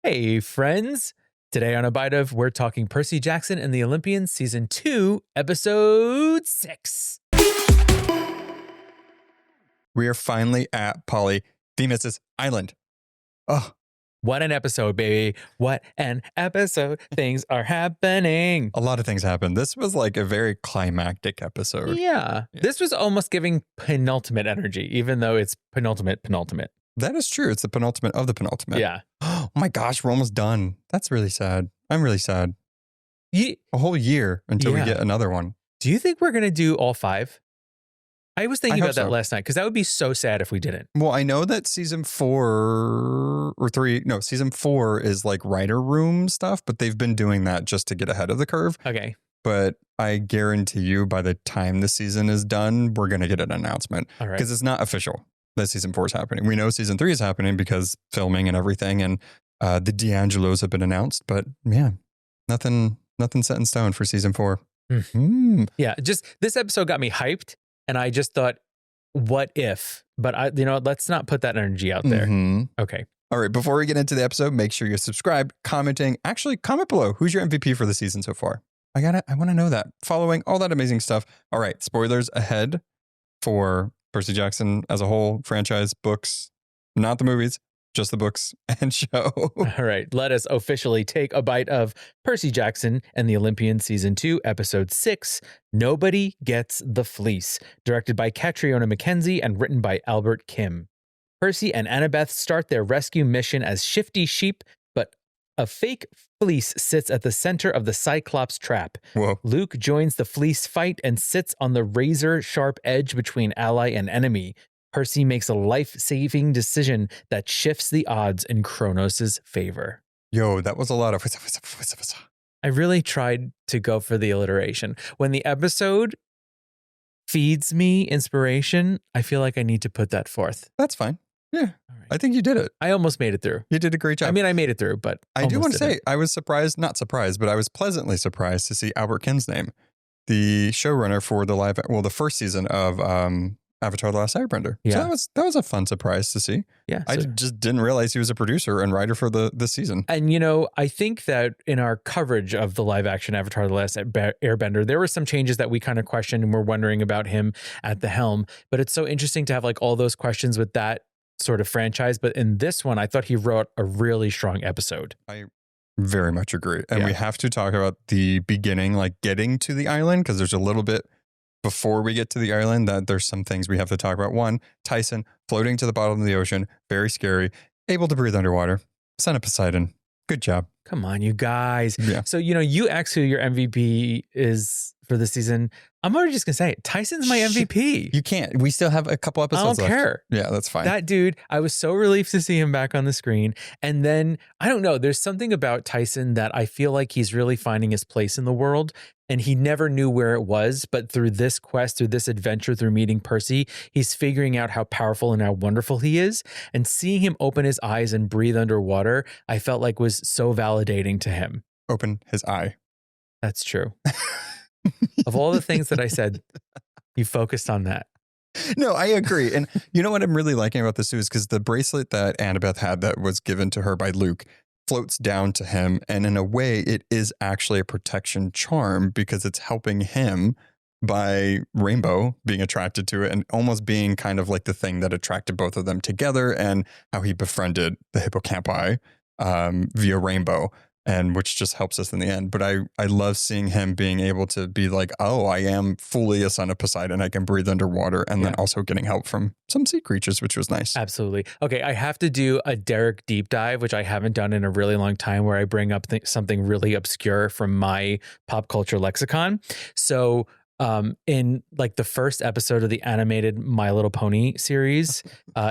Hey, friends. Today on A Bite of, we're talking Percy Jackson and the Olympians, Season 2, Episode 6. We are finally at Polyphemus' island. Oh, What an episode, baby. What an episode. Things are happening. a lot of things happened. This was like a very climactic episode. Yeah. This was almost giving penultimate energy, even though it's penultimate. That is true. It's the penultimate of the penultimate. Yeah. Oh my gosh, we're almost done. That's really sad. I'm really sad. A whole year until we get another one. Do you think we're going to do all 5? I was thinking about that so. last night because that would be so sad if we didn't. Well, I know that season 4 is like writer room stuff, but they've been doing that just to get ahead of the curve. Okay. But I guarantee you by the time the season is done, we're going to get an announcement. All right. Because it's not official that season 4 is happening. We know season 3 is happening because filming and everything, and the D'Angelos have been announced. But man, nothing set in stone for season 4. Mm-hmm. Yeah, just this episode got me hyped, and I just thought, what if? But let's not put that energy out there. Mm-hmm. Okay. All right. Before we get into the episode, make sure you're subscribed, commenting. Actually, comment below. Who's your MVP for the season so far? I want to know that. Following all that amazing stuff. All right. Spoilers ahead for Percy Jackson as a whole, franchise, books, not the movies, just the books and show. All right, let us officially take a bite of Percy Jackson and the Olympians Season 2, Episode 6, Nobody Gets the Fleece, directed by Catriona Mackenzie and written by Albert Kim. Percy and Annabeth start their rescue mission as shifty sheep, but a fake fleece sits at the center of the Cyclops trap. Whoa. Luke joins the fleece fight and sits on the razor-sharp edge between ally and enemy. Percy makes a life-saving decision that shifts the odds in Kronos' favor. Yo, that was a lot of... I really tried to go for the alliteration. When the episode feeds me inspiration, I feel like I need to put that forth. That's fine. Yeah, All right. I think you did it. I almost made it through. You did a great job. I mean, I made it through, but I do want to say, I was surprised, not surprised, but I was pleasantly surprised to see Albert Kim's name, the showrunner for the first season of Avatar: The Last Airbender. Yeah. So that was a fun surprise to see. Yeah. I just didn't realize he was a producer and writer for this season. And, I think that in our coverage of the live action Avatar: The Last Airbender, there were some changes that we kind of questioned and were wondering about him at the helm. But it's so interesting to have like all those questions with that sort of franchise. But in this one, I thought he wrote a really strong episode. I very much agree. And Yeah. we have to talk about the beginning, like getting to the island, because there's a little bit before we get to the island that there's some things we have to talk about. One, Tyson floating to the bottom of the ocean, very scary, able to breathe underwater. Son of Poseidon. Good job. Come on, you guys. Yeah. So, you asked who your MVP is for the season. I'm already just going to say it. Tyson's my MVP. You can't. We still have a couple I episodes don't left. care. Yeah, that's fine. That dude, I was so relieved to see him back on the screen. And then, I don't know, there's something about Tyson that I feel like he's really finding his place in the world. And he never knew where it was. But through this quest, through this adventure, through meeting Percy, he's figuring out how powerful and how wonderful he is. And seeing him open his eyes and breathe underwater, I felt like was so validating to him. Open his eye. That's true. Of all the things that I said, you focused on that. No, I agree. And you know what I'm really liking about this too is because the bracelet that Annabeth had that was given to her by Luke floats down to him. And in a way, it is actually a protection charm because it's helping him by Rainbow being attracted to it and almost being kind of like the thing that attracted both of them together and how he befriended the hippocampi via Rainbow. And which just helps us in the end. But I love seeing him being able to be like, oh, I am fully a son of Poseidon. I can breathe underwater. And then also getting help from some sea creatures, which was nice. Absolutely. Okay, I have to do a Derek deep dive, which I haven't done in a really long time, where I bring up something really obscure from my pop culture lexicon. So in like the first episode of the animated My Little Pony series,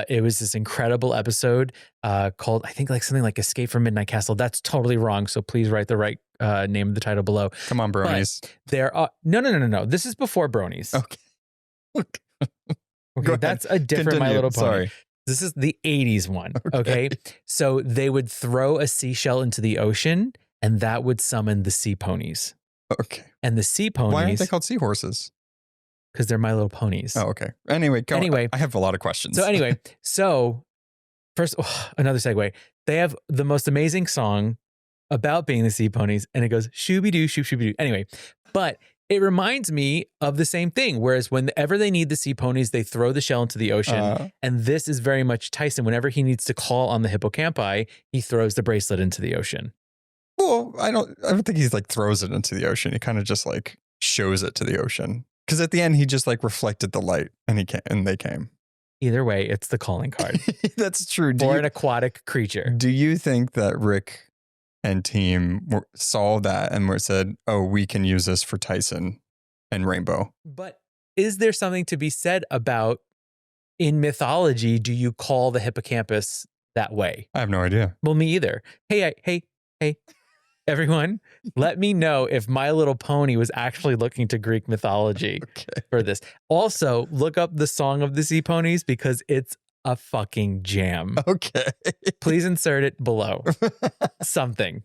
it was this incredible episode called, I think like something like Escape from Midnight Castle. That's totally wrong. So please write the right name of the title below. Come on, bronies. But there are, no. This is before bronies. Okay, that's a different My Little Pony. Sorry. This is the 80s one. Okay. So they would throw a seashell into the ocean and that would summon the sea ponies. Okay. And the sea ponies. Why aren't they called seahorses? Because they're My Little Ponies. Oh, okay. Anyway, I have a lot of questions. So first, another segue. They have the most amazing song about being the sea ponies, and it goes shooby-doo, shooby-doo. Anyway, but it reminds me of the same thing. Whereas whenever they need the sea ponies, they throw the shell into the ocean. And this is very much Tyson. Whenever he needs to call on the hippocampi, he throws the bracelet into the ocean. Well, I don't think he's like throws it into the ocean. He kind of just like shows it to the ocean. Because at the end, he just like reflected the light and they came. Either way, it's the calling card. That's true. For an aquatic creature. Do you think that Rick and team saw that and said, oh, we can use this for Tyson and Rainbow? But is there something to be said about, in mythology, do you call the hippocampus that way? I have no idea. Well, me either. Hey, everyone, let me know if My Little Pony was actually looking to Greek mythology for this. Also, look up the Song of the Sea Ponies because it's a fucking jam. Okay. Please insert it below. Something.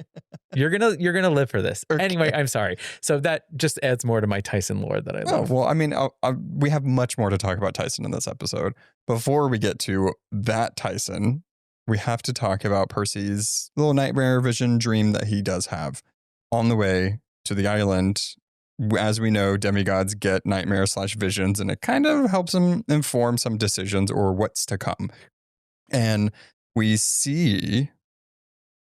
You're gonna live for this. Okay. Anyway, I'm sorry. So that just adds more to my Tyson lore that I love. Well, I mean, we have much more to talk about Tyson in this episode. Before we get to that Tyson, we have to talk about Percy's little nightmare vision dream that he does have on the way to the island. As we know, demigods get nightmare/visions, and it kind of helps them inform some decisions or what's to come. And we see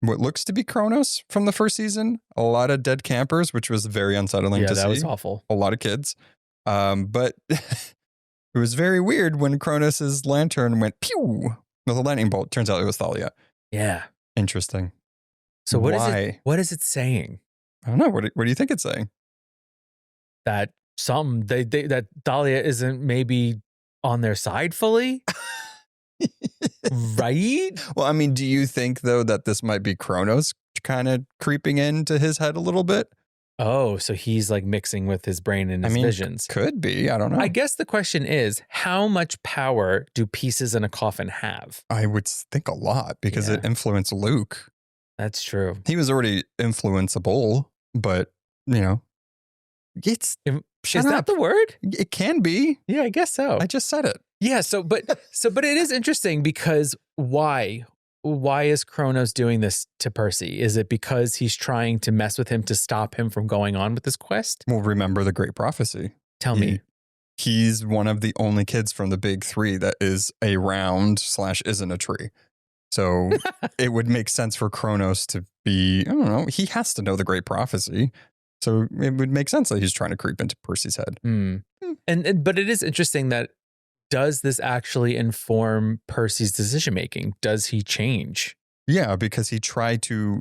what looks to be Kronos from the first season. A lot of dead campers, which was very unsettling to see. Yeah, that was awful. A lot of kids. But it was very weird when Kronos' lantern went pew with a lightning bolt. Turns out it was Thalia. Yeah. Interesting. So what is it saying? I don't know. What do you think it's saying? That that Thalia isn't maybe on their side fully? Right? Well, I mean, do you think, though, that this might be Kronos kind of creeping into his head a little bit? Oh, so he's like mixing with his brain and his visions. Could be. I don't know. I guess the question is, how much power do pieces in a coffin have? I would think a lot because it influenced Luke. That's true. He was already influenceable, but, you know, is that the word? It can be. Yeah, I guess so. I just said it. Yeah. But it is interesting because why? Why is Kronos doing this to Percy? Is it because he's trying to mess with him to stop him from going on with this quest? Well, remember the great prophecy. Tell me. He's one of the only kids from the big three that is a round/isn't a tree. So it would make sense for Kronos to be, I don't know, he has to know the great prophecy. So it would make sense that he's trying to creep into Percy's head. But it is interesting that, does this actually inform Percy's decision making? Does he change? Yeah, because he tried to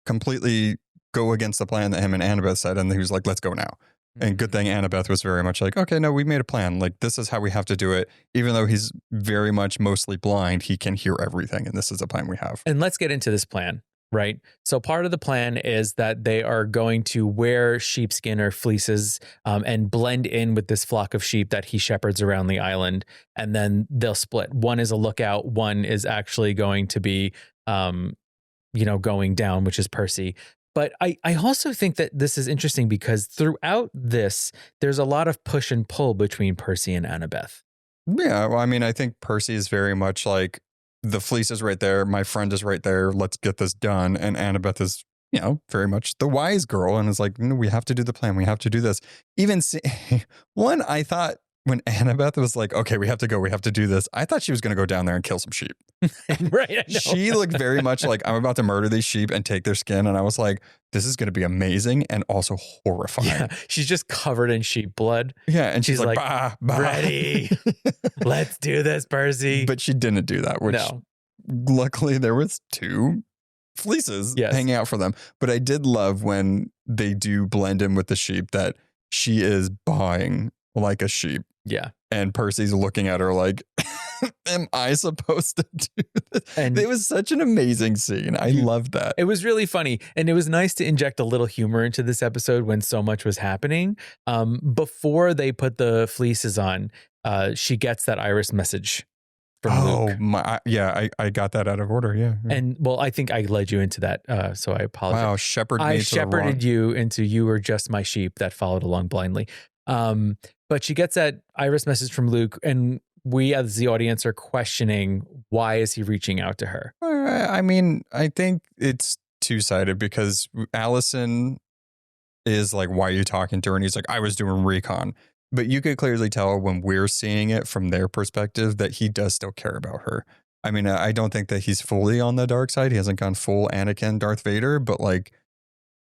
completely go against the plan that him and Annabeth said, and he was like, let's go now. And good thing Annabeth was very much like, okay, no, we made a plan. Like, this is how we have to do it. Even though he's very much mostly blind, he can hear everything. And this is a plan we have. And let's get into this plan, right? So part of the plan is that they are going to wear sheepskin or fleeces and blend in with this flock of sheep that he shepherds around the island. And then they'll split. One is a lookout. One is actually going to be, going down, which is Percy. But I also think that this is interesting because throughout this, there's a lot of push and pull between Percy and Annabeth. Yeah, well, I mean, I think Percy is very much like, the fleece is right there. My friend is right there. Let's get this done. And Annabeth is, very much the wise girl and is like, no, we have to do the plan. We have to do this. Even I thought when Annabeth was like, okay, we have to go. We have to do this. I thought she was going to go down there and kill some sheep. Right. I know. She looked very much like, I'm about to murder these sheep and take their skin. And I was like, this is going to be amazing and also horrifying. Yeah, she's just covered in sheep blood. Yeah. And she's like, bah, bah. Ready. Let's do this, Percy. But she didn't do that, which luckily there was 2 fleeces hanging out for them. But I did love when they do blend in with the sheep that she is baaing like a sheep. Yeah. And Percy's looking at her like, am I supposed to do this? And it was such an amazing scene. I loved that. It was really funny. And it was nice to inject a little humor into this episode when so much was happening. Before they put the fleeces on, she gets that iris message from Luke. I got that out of order. Yeah. And well, I think I led you into that. So I apologize. Wow, I shepherded you into you were just my sheep that followed along blindly. But she gets that iris message from Luke, and we as the audience are questioning, why is he reaching out to her? I mean, I think it's two-sided because Allison is like, why are you talking to her? And he's like, I was doing recon. But you could clearly tell when we're seeing it from their perspective that he does still care about her. I mean, I don't think that he's fully on the dark side. He hasn't gone full Anakin, Darth Vader, but like,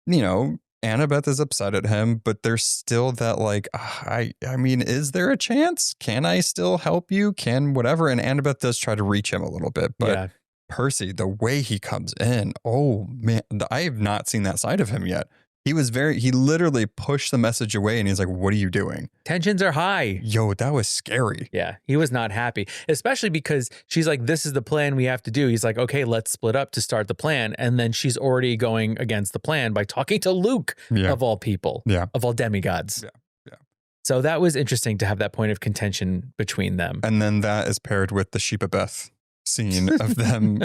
you know, Annabeth is upset at him, but there's still that like, I mean, is there a chance? Can I still help you? Can whatever? And Annabeth does try to reach him a little bit, but Yeah. Percy, the way he comes in, oh man, I have not seen that side of him yet. He literally pushed the message away and he's like, what are you doing? Tensions are high. Yo, that was scary. Yeah, he was not happy, especially because she's like, this is the plan we have to do. He's like, okay, let's split up to start the plan. And then she's already going against the plan by talking to Luke, of all people, of all demigods. Yeah. So that was interesting to have that point of contention between them. And then that is paired with the Sheepabeth scene of them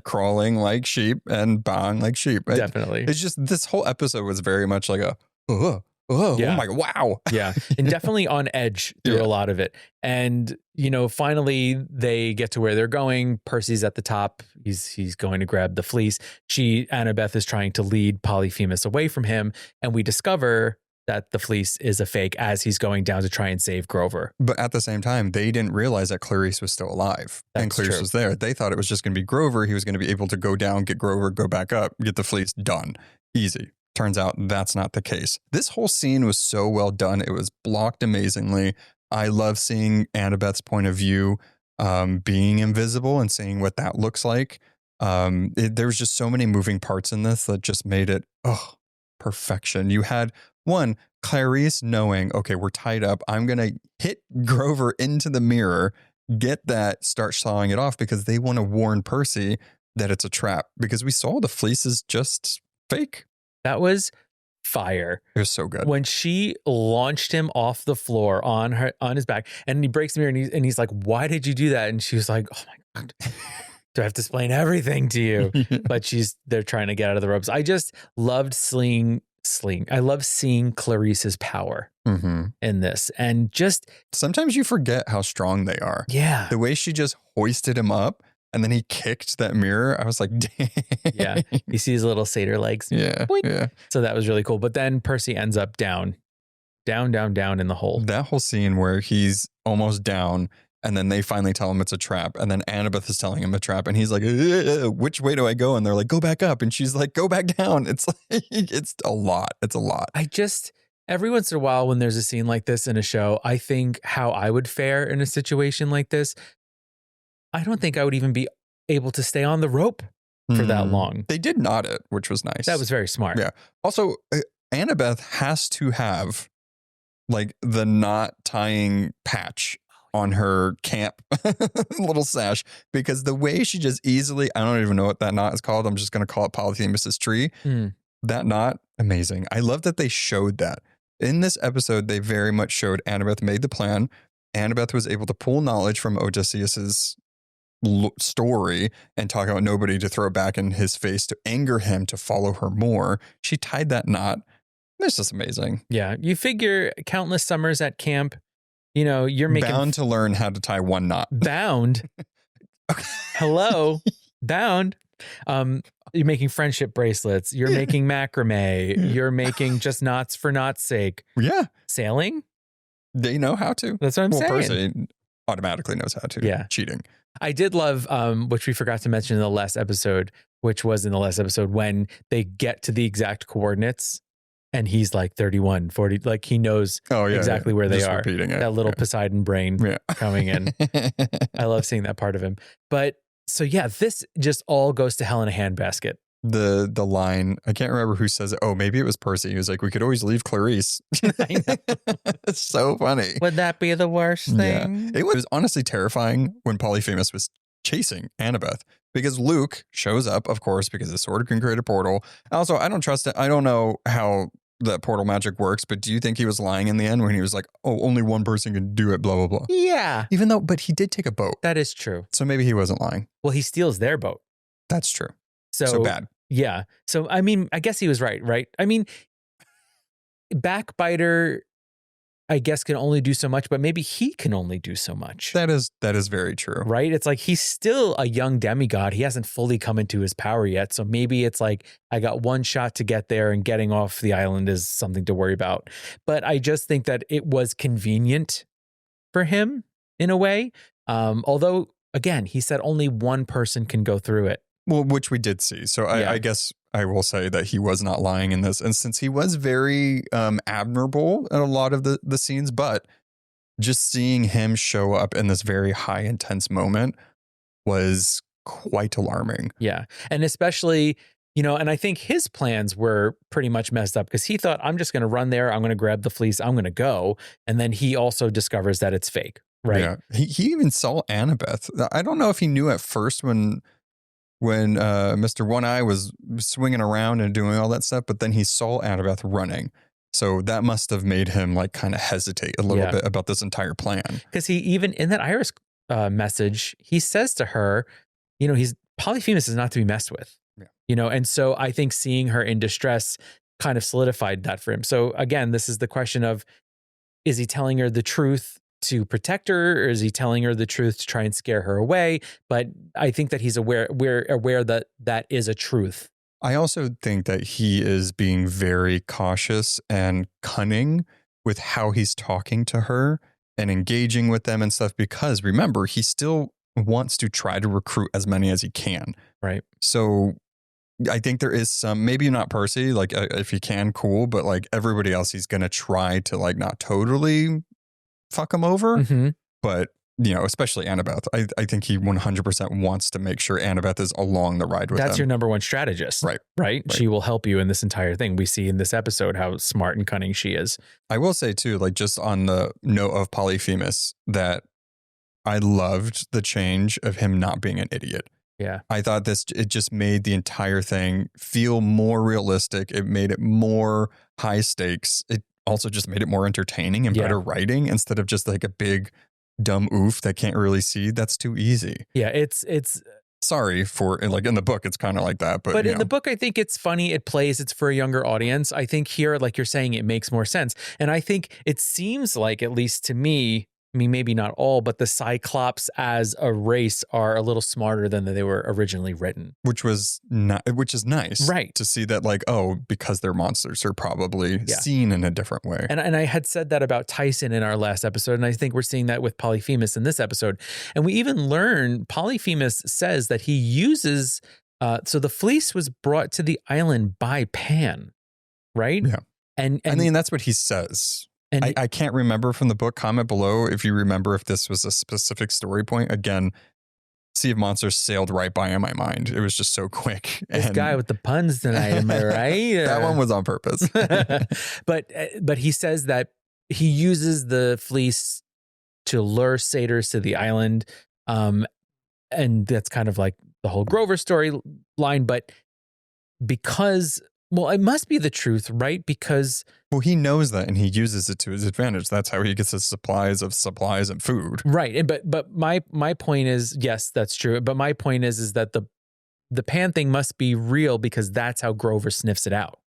crawling like sheep and bowing like sheep. Definitely. It's just, this whole episode was very much like a, oh my God, wow. Yeah. And definitely on edge through a lot of it. And, you know, finally they get to where they're going. Percy's at the top. He's going to grab the fleece. Annabeth is trying to lead Polyphemus away from him. And we discover that the fleece is a fake as he's going down to try and save Grover. But at the same time, they didn't realize that Clarisse was still alive. And Clarisse was there. They thought it was just going to be Grover. He was going to be able to go down, get Grover, go back up, get the fleece, done. Easy. Turns out that's not the case. This whole scene was so well done. It was blocked amazingly. I love seeing Annabeth's point of view, being invisible and seeing what that looks like. There was just so many moving parts in this that just made it, perfection. You had one, Clarisse knowing, okay, we're tied up. I'm going to hit Grover into the mirror, get that, start sawing it off because they want to warn Percy that it's a trap because we saw the fleece is just fake. That was fire. It was so good. When she launched him off the floor on his back and he breaks the mirror and he's like, why did you do that? And she was like, oh my God. Do I have to explain everything to you? But they're trying to get out of the ropes. I just loved I love seeing Clarisse's power in this. And just sometimes you forget how strong they are. Yeah. The way she just hoisted him up and then he kicked that mirror. I was like, dang. Yeah. You see his little satyr legs. Yeah. Boink. Yeah. So that was really cool. But then Percy ends up down in the hole. That whole scene where he's almost down and then they finally tell him it's a trap. And then Annabeth is telling him a trap. And he's like, which way do I go? And they're like, go back up. And she's like, go back down. It's like, it's a lot. It's a lot. Every once in a while when there's a scene like this in a show, I think how I would fare in a situation like this. I don't think I would even be able to stay on the rope for that long. They did knot it, which was nice. That was very smart. Yeah. Also, Annabeth has to have like the knot tying patch on her camp little sash because the way she just easily, I don't even know what that knot is called. I'm just going to call it Polyphemus's tree. That knot, amazing. I love that they showed that. In this episode, they very much showed Annabeth made the plan. Annabeth was able to pull knowledge from Odysseus's story and talk about nobody to throw back in his face to anger him to follow her more. She tied that knot. It's just amazing. Yeah. You figure countless summers at camp, you know, you're bound to learn how to tie one knot. Bound. Hello. Bound. You're making friendship bracelets. You're making macrame. You're making just knots for knots' sake. Yeah. Sailing. They know how to. That's what I'm saying. Percy automatically knows how to. Yeah. Cheating. I did love, which we forgot to mention in the last episode, when they get to the exact coordinates and he's like 31, 40, like he knows exactly where they just are. Repeating it. That little Poseidon brain coming in. I love seeing that part of him. But so yeah, this just all goes to hell in a handbasket. The line, I can't remember who says it. Oh, maybe it was Percy. He was like, we could always leave Clarisse. I know. It's so funny. Would that be the worst thing? Yeah. It was honestly terrifying when Polyphemus was chasing Annabeth because Luke shows up, of course, because the sword can create a portal. Also, I don't trust it. I don't know how that portal magic works, but do you think he was lying in the end when he was like, oh, only one person can do it, blah, blah, blah? Yeah. Even though, but he did take a boat. That is true. So maybe he wasn't lying. Well, he steals their boat. That's true. So bad. Yeah. So, I mean, I guess he was right? I mean, backbiter, I guess, can only do so much, but maybe he can only do so much. That is very true. Right? It's like he's still a young demigod. He hasn't fully come into his power yet. So maybe it's like, I got one shot to get there, and getting off the island is something to worry about. But I just think that it was convenient for him in a way. Although, again, he said only one person can go through it. Well, which we did see. So I guess I will say that he was not lying in this instance. He was very admirable in a lot of the scenes, but just seeing him show up in this very high intense moment was quite alarming. Yeah. And especially, and I think his plans were pretty much messed up, because he thought, I'm just going to run there. I'm going to grab the fleece. I'm going to go. And then he also discovers that it's fake. Right. Yeah. He even saw Annabeth. I don't know if he knew at first when Mr. One Eye was swinging around and doing all that stuff, but then he saw Annabeth running. So that must have made him like kind of hesitate a little bit about this entire plan. Because he even in that Iris message, he says to her, Polyphemus is not to be messed with. Yeah. And so I think seeing her in distress kind of solidified that for him. So again, this is the question of, is he telling her the truth to protect her, or is he telling her the truth to try and scare her away? But I think that he's aware that that is a truth. I also think that he is being very cautious and cunning with how he's talking to her and engaging with them and stuff, because remember, he still wants to try to recruit as many as he can. Right. So I think there is some, maybe not Percy, like if he can, cool, but like everybody else, he's going to try to like not totally fuck him over. Mm-hmm. But especially Annabeth. I think he 100% wants to make sure Annabeth is along the ride with them. That's your number one strategist. Right. She will help you in this entire thing. We see in this episode how smart and cunning she is. I will say too, like just on the note of Polyphemus, that I loved the change of him not being an idiot. Yeah. I thought it just made the entire thing feel more realistic. It made it more high stakes. It also just made it more entertaining and better writing, instead of just like a big dumb oof that can't really see. That's too easy. Yeah, it's sorry for, like in the book it's kind of like that, but in the book I think it's funny, it plays, it's for a younger audience. I think here, like you're saying, it makes more sense. And I think it seems like, at least to me, I mean, maybe not all, but the Cyclops as a race are a little smarter than they were originally written. Which is nice. Right. To see that, like, because they're monsters, are probably seen in a different way. And I had said that about Tyson in our last episode, and I think we're seeing that with Polyphemus in this episode. And we even learn, Polyphemus says that he uses, so the fleece was brought to the island by Pan, right? Yeah. And I mean, that's what he says. And I can't remember from the book. Comment below if you remember if this was a specific story point. Again, Sea of Monsters sailed right by in my mind. It was just so quick. This guy with the puns tonight, am I right? That one was on purpose. But he says that he uses the fleece to lure satyrs to the island. And that's kind of like the whole Grover storyline. But because... Well, it must be the truth, right? Because... Well, he knows that and he uses it to his advantage. That's how he gets his supplies and food. Right. And but my point is, yes, that's true. But my point is that the Pan thing must be real, because that's how Grover sniffs it out.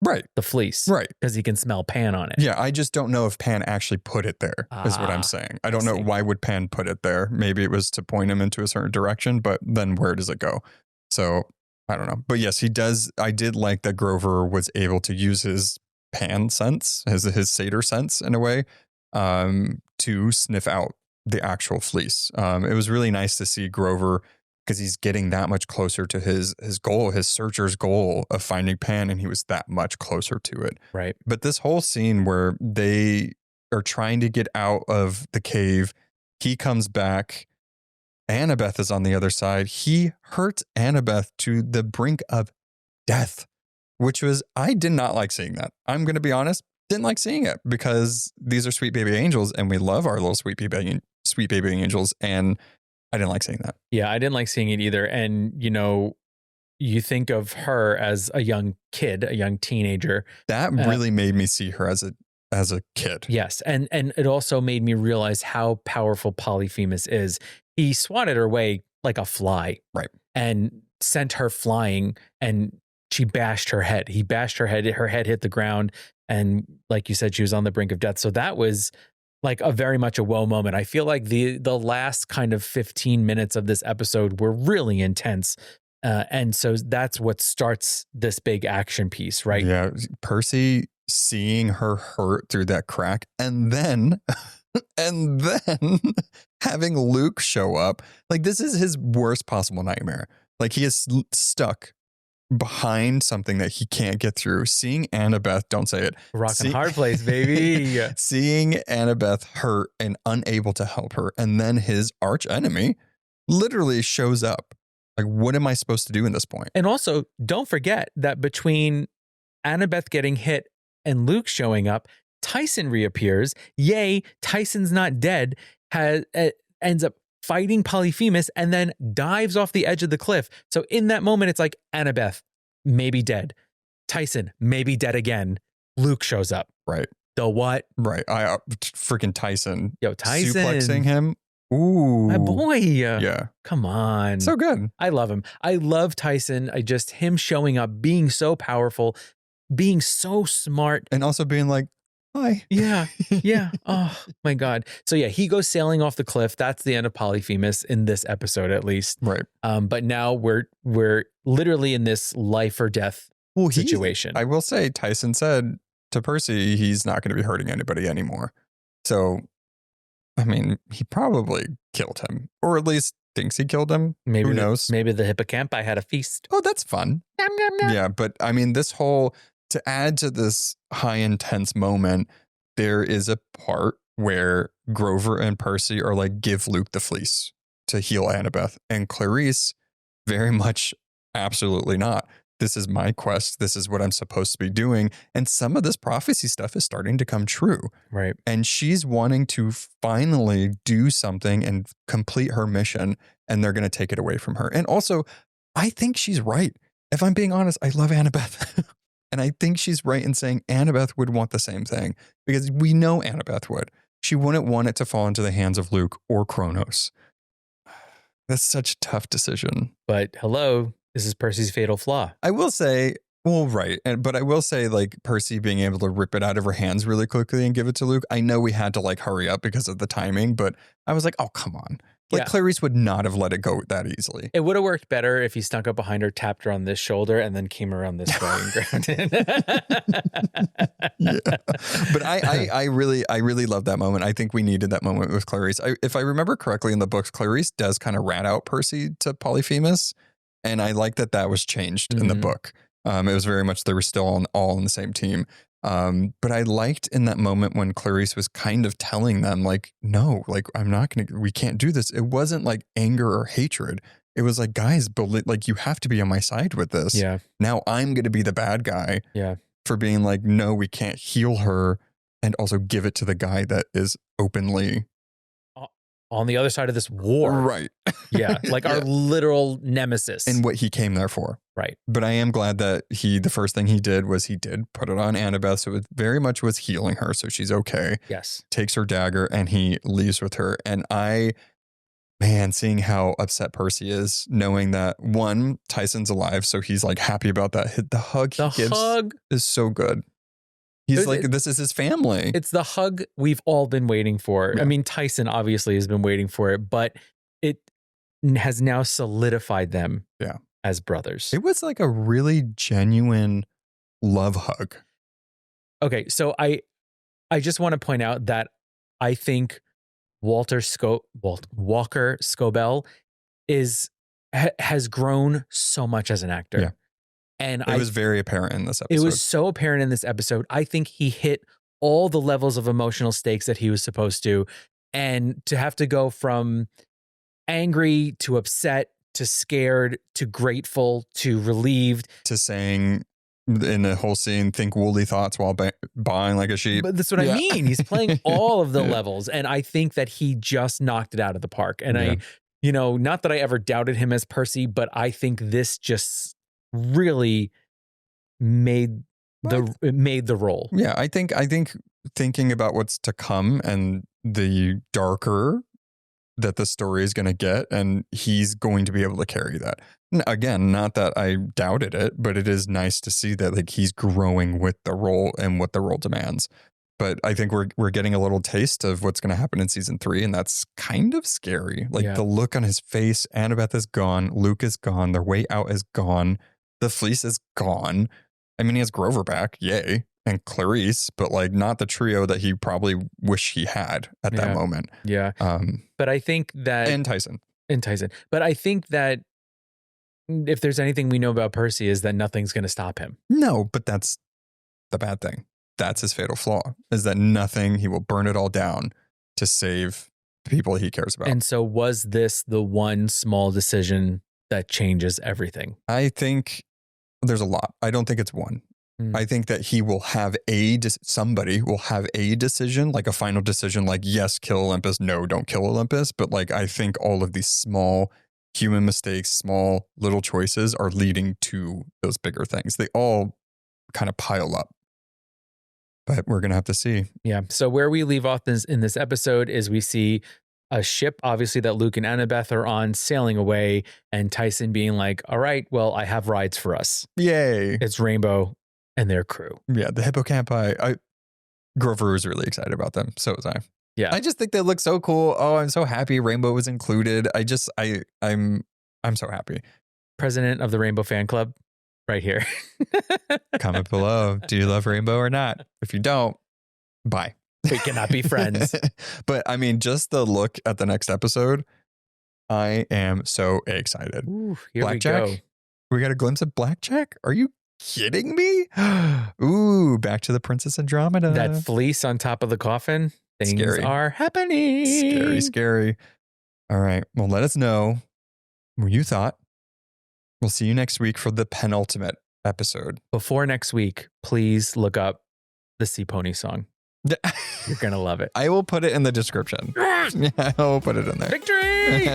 Right. The fleece. Right. Because he can smell Pan on it. Yeah, I just don't know if Pan actually put it there, is what I'm saying. I don't know why would Pan put it there. Maybe it was to point him into a certain direction, but then where does it go? So... I don't know. But yes, he does. I did like that Grover was able to use his Pan sense, his satyr sense in a way, to sniff out the actual fleece. It was really nice to see Grover, because he's getting that much closer to his goal, his searcher's goal of finding Pan, and he was that much closer to it. Right. But this whole scene where they are trying to get out of the cave, he comes back. Annabeth is on the other side. He hurts Annabeth to the brink of death, which was, I did not like seeing that. I'm going to be honest, didn't like seeing it, because these are sweet baby angels and we love our little sweet baby angels. And I didn't like seeing that. Yeah, I didn't like seeing it either. And, you think of her as a young kid, a young teenager. That really made me see her as a kid. Yes. And it also made me realize how powerful Polyphemus is. He swatted her away like a fly. Right. And sent her flying, and she bashed her head. He bashed her head. Her head hit the ground, And like you said, she was on the brink of death. So that was like a very much a whoa moment. I feel like the last kind of 15 minutes of this episode were really intense. And so that's what starts this big action piece, right? Yeah. Percy seeing her hurt through that crack and then having Luke show up. Like, this is his worst possible nightmare. Like, he is stuck behind something that he can't get through. Seeing Annabeth, don't say it. Rock and hard place, baby. Seeing Annabeth hurt and unable to help her. And then his arch enemy literally shows up. Like, what am I supposed to do in this point? And also, don't forget that between Annabeth getting hit and Luke showing up, Tyson reappears. Yay, Tyson's not dead. Ends up fighting Polyphemus and then dives off the edge of the cliff. So in that moment, it's like Annabeth, maybe dead. Tyson, maybe dead again. Luke shows up. Right. The what? Right. Freaking Tyson. Yo, Tyson. Suplexing him. Ooh. My boy. Yeah. Come on. So good. I love him. I love Tyson. Him showing up, being so powerful, being so smart. And also being like, hi. Yeah. Yeah. Oh my God. So yeah, he goes sailing off the cliff. That's the end of Polyphemus in this episode, at least. Right. But now we're literally in this life or death situation. I will say, Tyson said to Percy, he's not going to be hurting anybody anymore. So, I mean, he probably killed him, or at least thinks he killed him. Maybe who knows? Maybe the hippocampi had a feast. Oh, that's fun. Nom, nom, nom. Yeah, but I mean, to add to this high intense moment, there is a part where Grover and Percy are like, give Luke the fleece to heal Annabeth. And Clarisse, very much, absolutely not. This is my quest. This is what I'm supposed to be doing. And some of this prophecy stuff is starting to come true. Right. And she's wanting to finally do something and complete her mission. And they're going to take it away from her. And also, I think she's right. If I'm being honest, I love Annabeth. And I think she's right in saying Annabeth would want the same thing. Because we know Annabeth would. She wouldn't want it to fall into the hands of Luke or Kronos. That's such a tough decision. But hello, this is Percy's fatal flaw. I will say, well, right. But I will say, like, Percy being able to rip it out of her hands really quickly and give it to Luke. I know we had to like hurry up because of the timing, but I was like, oh, come on. Like, Clarisse would not have let it go that easily. It would have worked better if he snuck up behind her, tapped her on this shoulder, and then came around this way and grabbed it. Yeah. But I really love that moment. I think we needed that moment with Clarisse. If I remember correctly in the books, Clarisse does kind of rat out Percy to Polyphemus. And I like that was changed in the book. It was very much, they were still all on the same team. But I liked in that moment when Clarisse was kind of telling them, like, no, like, we can't do this. It wasn't like anger or hatred. It was like, guys, like, you have to be on my side with this. Yeah. Now I'm going to be the bad guy. Yeah. For being like, no, we can't heal her and also give it to the guy that is openly on the other side of this war. Right. Yeah. Like our literal nemesis. And what he came there for. Right. But I am glad that the first thing he did put it on Annabeth. So it very much was healing her. So she's okay. Yes. Takes her dagger and he leaves with her. And seeing how upset Percy is, knowing that one, Tyson's alive. So he's like happy about that. The hug he gives is so good. He's like, this is his family. It's the hug we've all been waiting for. Yeah. I mean, Tyson obviously has been waiting for it, but it has now solidified them as brothers. It was like a really genuine love hug. Okay, so I just want to point out that I think Walker Scobell has grown so much as an actor. Yeah. And it was very apparent in this episode. It was so apparent in this episode. I think he hit all the levels of emotional stakes that he was supposed to. And to have to go from angry to upset to scared to grateful to relieved. To saying in the whole scene, think woolly thoughts while baaing like a sheep. But that's what I mean. He's playing all of the levels. And I think that he just knocked it out of the park. And not that I ever doubted him as Percy, but I think this just really made the role. Yeah, I think thinking about what's to come and the darker that the story is going to get, and he's going to be able to carry that. Again, not that I doubted it, but it is nice to see that like he's growing with the role and what the role demands. But I think we're getting a little taste of what's going to happen in season 3, and that's kind of scary. Like the look on his face, Annabeth is gone, Luke is gone, their way out is gone, the fleece is gone. I mean, he has Grover back, yay, and Clarisse, but like not the trio that he probably wish he had at that moment. Yeah. But I think that and Tyson. But I think that if there's anything we know about Percy is that nothing's going to stop him. No, but that's the bad thing. That's his fatal flaw, is that he will burn it all down to save the people he cares about. And so was this the one small decision that changes everything? I think there's a lot. I don't think it's one. I think that he will have somebody will have a decision, like a final decision, like, yes, kill Olympus. No, don't kill Olympus. But like, I think all of these small human mistakes, small little choices are leading to those bigger things. They all kind of pile up. But we're going to have to see. Yeah. So where we leave off in this episode is we see a ship, obviously, that Luke and Annabeth are on, sailing away, and Tyson being like, all right, well, I have rides for us. Yay. It's Rainbow and their crew. Yeah, the hippocampi. Grover was really excited about them. So was I. Yeah. I just think they look so cool. Oh, I'm so happy Rainbow was included. I'm so happy. President of the Rainbow Fan Club. Right here. Comment below. Do you love Rainbow or not? If you don't, bye. We cannot be friends. But I mean, just the look at the next episode, I am so excited. Ooh, here Blackjack? we go. We got a glimpse of Blackjack? Are you kidding me? Ooh, back to the Princess Andromeda. That fleece on top of the coffin. Things are happening. Scary, scary. All right. Well, let us know what you thought. We'll see you next week for the penultimate episode. Before next week, please look up the Sea Pony song. You're going to love it. I will put it in the description. Yeah, I will put it in there. Victory!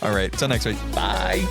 All right. Till next week. Bye.